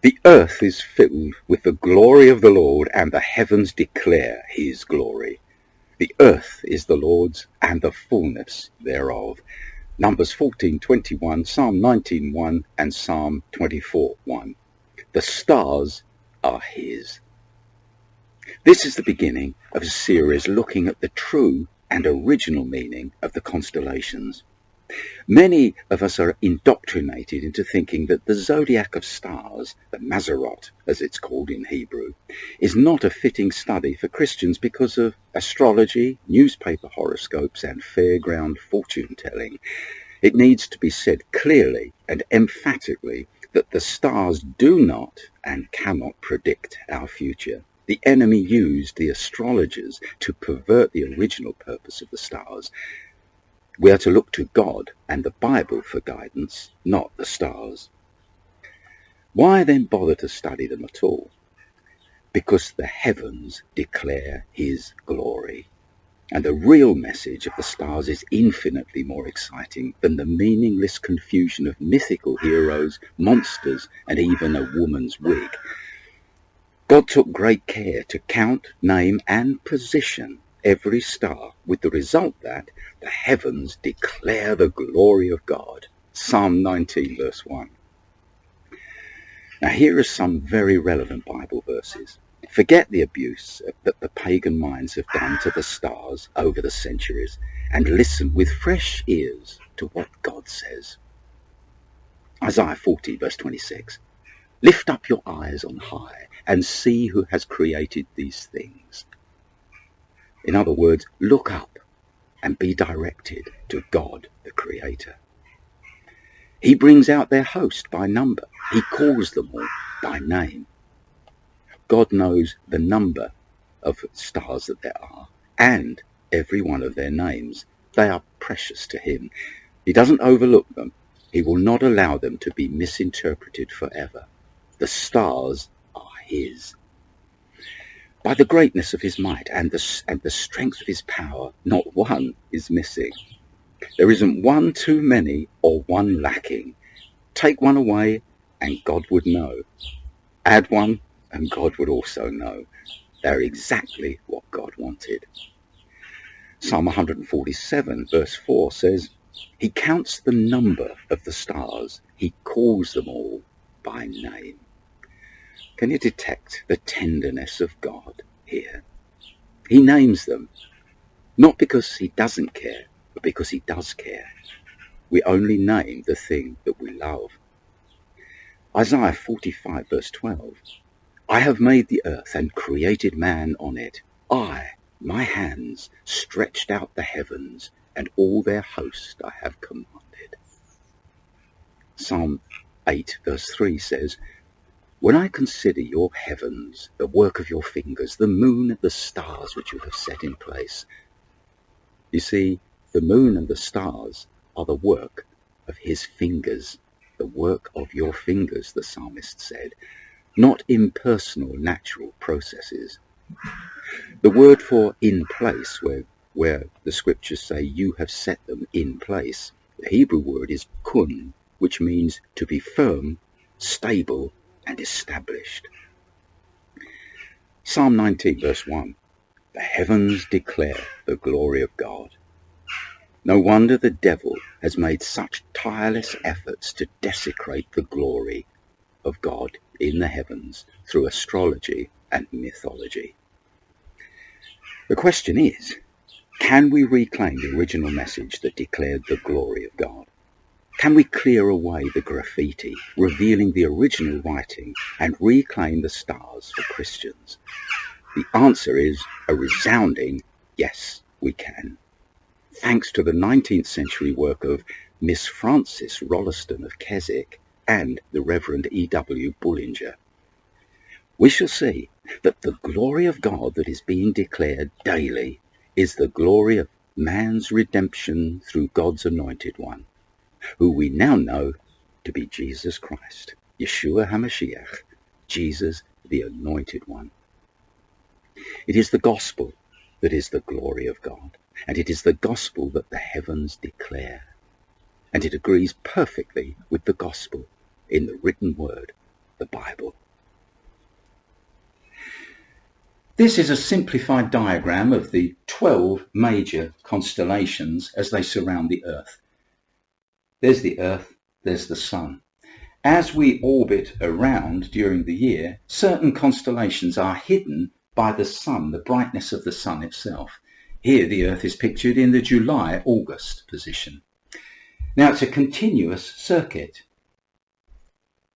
The earth is filled with the glory of the Lord, and the heavens declare his glory. The earth is the Lord's, and the fullness thereof. Numbers 14:21, Psalm 19:1, and Psalm 24:1. The stars are his. This is the beginning of a series looking at the true and original meaning of the constellations. Many of us are indoctrinated into thinking that the zodiac of stars, the Mazarot as it's called in Hebrew, is not a fitting study for Christians because of astrology, newspaper horoscopes and fairground fortune-telling. It needs to be said clearly and emphatically that the stars do not and cannot predict our future. The enemy used the astrologers to pervert the original purpose of the stars. We are to look to God and the Bible for guidance, not the stars. Why then bother to study them at all? Because the heavens declare his glory. And the real message of the stars is infinitely more exciting than the meaningless confusion of mythical heroes, monsters, and even a woman's wig. God took great care to count, name, and position every star, with the result that the heavens declare the glory of God. Psalm 19 verse 1. Now here are some very relevant Bible verses. Forget the abuse that the pagan minds have done to the stars over the centuries and listen with fresh ears to what God says. Isaiah 40 verse 26. Lift up your eyes on high and see who has created these things. In other words, look up and be directed to God, the Creator. He brings out their host by number. He calls them all by name. God knows the number of stars that there are and every one of their names. They are precious to him. He doesn't overlook them. He will not allow them to be misinterpreted forever. The stars are his. By the greatness of his might and the strength of his power, not one is missing. There isn't one too many or one lacking. Take one away and God would know. Add one and God would also know. They're exactly what God wanted. Psalm 147 verse 4 says, he counts the number of the stars. He calls them all by name. Can you detect the tenderness of God here? He names them, not because he doesn't care, but because he does care. We only name the thing that we love. Isaiah 45 verse 12. I have made the earth and created man on it. My hands, stretched out the heavens, and all their host I have commanded. Psalm 8 verse 3 says, when I consider your heavens, the work of your fingers, the moon and the stars which you have set in place. You see, the moon and the stars are the work of his fingers, the work of your fingers, the psalmist said, not impersonal natural processes. The word for in place, where the scriptures say you have set them in place, the Hebrew word is kun, which means to be firm, stable, and established. Psalm 19 verse 1. The heavens declare the glory of God. No wonder the devil has made such tireless efforts to desecrate the glory of God in the heavens through astrology and mythology. The question is, can we reclaim the original message that declared the glory of God? Can we clear away the graffiti, revealing the original writing, and reclaim the stars for Christians? The answer is a resounding yes, we can. Thanks to the 19th century work of Miss Frances Rolleston of Keswick and the Reverend E.W. Bullinger. We shall see that the glory of God that is being declared daily is the glory of man's redemption through God's anointed one, who we now know to be Jesus Christ, Yeshua HaMashiach, Jesus the Anointed One. It is the gospel that is the glory of God, and it is the gospel that the heavens declare, and it agrees perfectly with the gospel in the written word, the Bible. This is a simplified diagram of the 12 major constellations as they surround the Earth. There's the Earth, there's the Sun. As we orbit around during the year, certain constellations are hidden by the Sun, the brightness of the Sun itself. Here the Earth is pictured in the July-August position. Now it's a continuous circuit.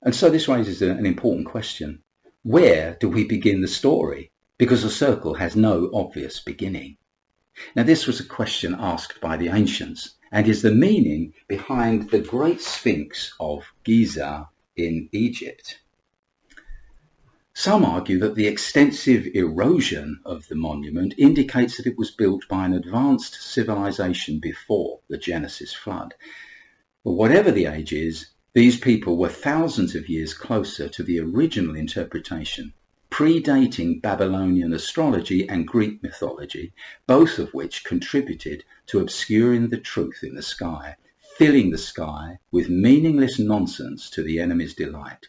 And so this raises an important question. Where do we begin the story? Because a circle has no obvious beginning. Now this was a question asked by the ancients and is the meaning behind the Great Sphinx of Giza in Egypt. Some argue that the extensive erosion of the monument indicates that it was built by an advanced civilization before the Genesis flood. But whatever the age is, these people were thousands of years closer to the original interpretation, predating Babylonian astrology and Greek mythology, both of which contributed to obscuring the truth in the sky, filling the sky with meaningless nonsense to the enemy's delight.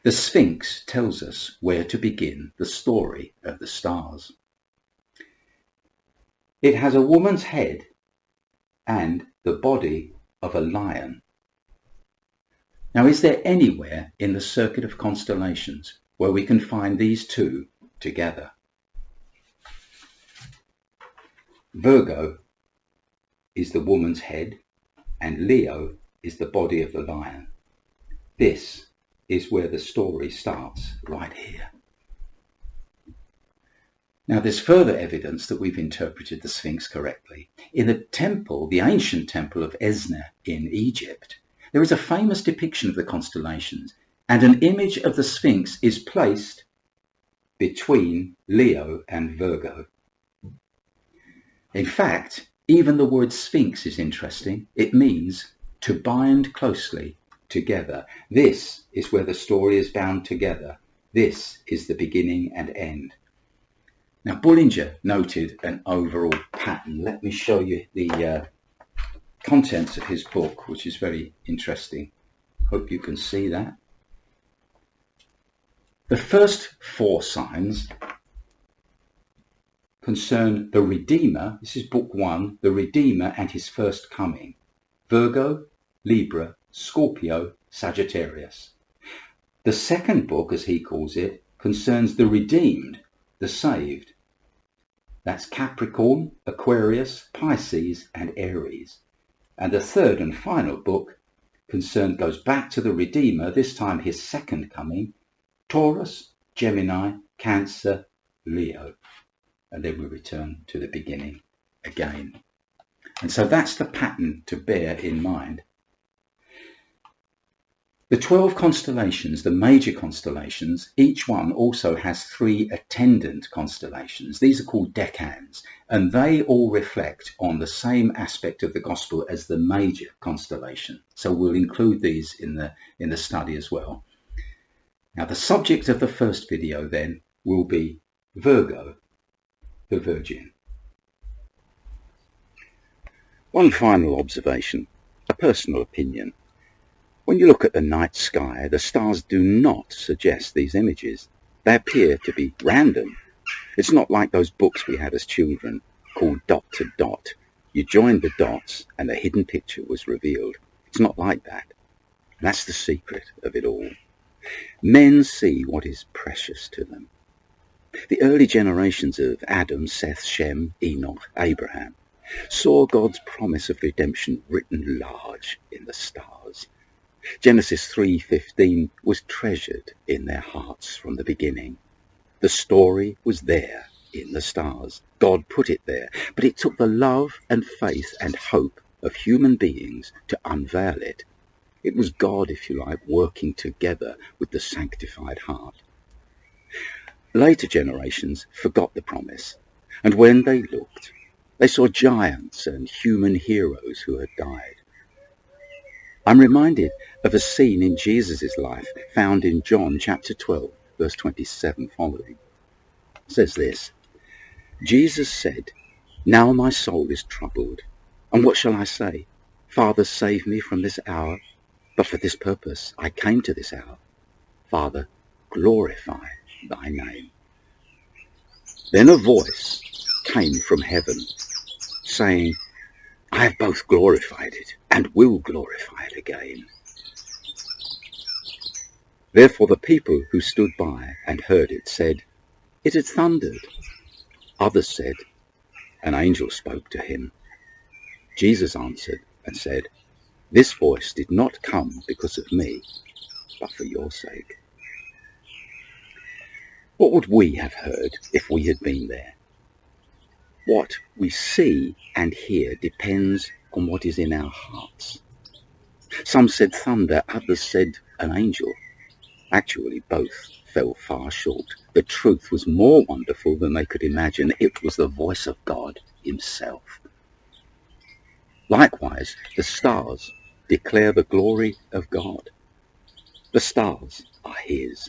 The Sphinx tells us where to begin the story of the stars. It has a woman's head and the body of a lion. Now, is there anywhere in the circuit of constellations where we can find these two together? Virgo is the woman's head and Leo is the body of the lion. This is where the story starts, right here. Now there's further evidence that we've interpreted the Sphinx correctly. In the temple, the ancient temple of Esna in Egypt, there is a famous depiction of the constellations, and an image of the Sphinx is placed between Leo and Virgo. In fact, even the word Sphinx is interesting. It means to bind closely together. This is where the story is bound together. This is the beginning and end. Now, Bullinger noted an overall pattern. Let me show you the contents of his book, which is very interesting. Hope you can see that. The first 4 signs concern the Redeemer. This is book 1, the Redeemer and his first coming. Virgo, Libra, Scorpio, Sagittarius. The second book, as he calls it, concerns the redeemed, the saved. That's Capricorn, Aquarius, Pisces, and Aries. And the third and final book goes back to the Redeemer, this time his second coming, Taurus, Gemini, Cancer, Leo. And then we return to the beginning again. And so that's the pattern to bear in mind. The 12 constellations, the major constellations, each one also has 3 attendant constellations. These are called decans, and they all reflect on the same aspect of the gospel as the major constellation. So we'll include these in the study as well. Now, the subject of the first video then will be Virgo, the Virgin. One final observation, a personal opinion. When you look at the night sky, the stars do not suggest these images. They appear to be random. It's not like those books we had as children called Dot to Dot. You joined the dots and a hidden picture was revealed. It's not like that. That's the secret of it all. Men see what is precious to them. The early generations of Adam, Seth, Shem, Enoch, Abraham saw God's promise of redemption written large in the stars. Genesis 3:15 was treasured in their hearts from the beginning. The story was there in the stars. God put it there, but it took the love and faith and hope of human beings to unveil it. It was God, if you like, working together with the sanctified heart. Later generations forgot the promise, and when they looked, they saw giants and human heroes who had died. I'm reminded of a scene in Jesus' life found in John chapter 12, verse 27 following. It says this, Jesus said, "Now my soul is troubled, and what shall I say? Father, save me from this hour. But for this purpose I came to this hour. Father, glorify thy name. Then a voice came from heaven, saying, I have both glorified it and will glorify it again. Therefore the people who stood by and heard it said, It had thundered. Others said, An angel spoke to him. Jesus answered and said, This voice did not come because of me, but for your sake. What would we have heard if we had been there? What we see and hear depends on what is in our hearts. Some said thunder, others said an angel. Actually, both fell far short. The truth was more wonderful than they could imagine. It was the voice of God himself. Likewise, the stars declare the glory of God. The stars are his.